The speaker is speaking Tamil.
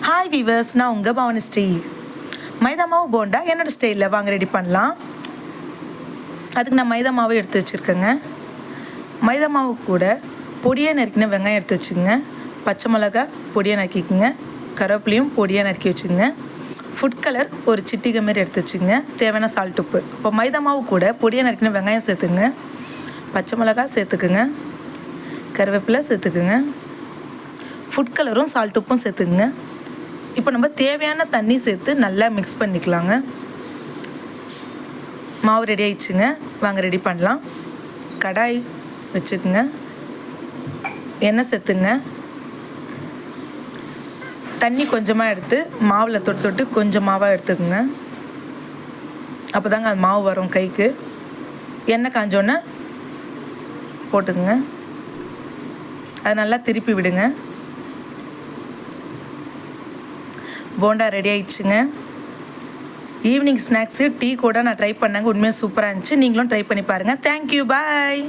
ஹாய் வீவர்ஸ், நான் உங்கள் பவனி ஸ்ரீ. மைதா மாவு போண்டா என்னோடய ஸ்டைலில் வாங்க ரெடி பண்ணலாம். அதுக்கு நான் மைதா மாவு எடுத்து வச்சுருக்கேங்க. மைதா மாவு கூட பொடியாக நறுக்கின வெங்காயம் எடுத்து வச்சுக்கோங்க. பச்சை மிளகா பொடியாக நறுக்கிக்குங்க. கருவேப்பிலையும் பொடியாக நறுக்கி வச்சுக்கோங்க. ஃபுட் கலர் ஒரு சிட்டிகை மாரி எடுத்து வச்சுக்கோங்க. தேவையான சால்ட் உப்பு. இப்போ மைதா மாவு கூட பொடியாக நறுக்கின வெங்காயம் சேர்த்துக்குங்க. பச்சை மிளகா சேர்த்துக்குங்க. கருவேப்பிலை சேர்த்துக்குங்க. ஃபுட் கலரும் சால்ட் உப்பும் சேர்த்துக்குங்க. இப்போ நம்ம தேவையான தண்ணி சேர்த்து நல்லா மிக்ஸ் பண்ணிக்கலாங்க. மாவு ரெடி ஆயிடுச்சுங்க. வாங்க ரெடி பண்ணலாம். கடாய் வச்சுக்குங்க. எண்ணெய் சேர்த்துங்க. தண்ணி கொஞ்சமாக எடுத்து மாவில் தொட்டு தொட்டு கொஞ்சம் மாவாக எடுத்துக்குங்க. அப்போ தாங்க அது மாவு வரும் கைக்கு. எண்ணெய் காஞ்சோன்னே போட்டுக்குங்க. அது நல்லா திருப்பி விடுங்க. போண்டா ரெடி ஆயிடுச்சுங்க. ஈவினிங் ஸ்நாக்ஸு டீ கூட நான் ட்ரை பண்ணேங்க. உண்மையாக சூப்பராக இருந்துச்சு. நீங்களும் ட்ரை பண்ணி பாருங்கள். தேங்க்யூ, பாய்.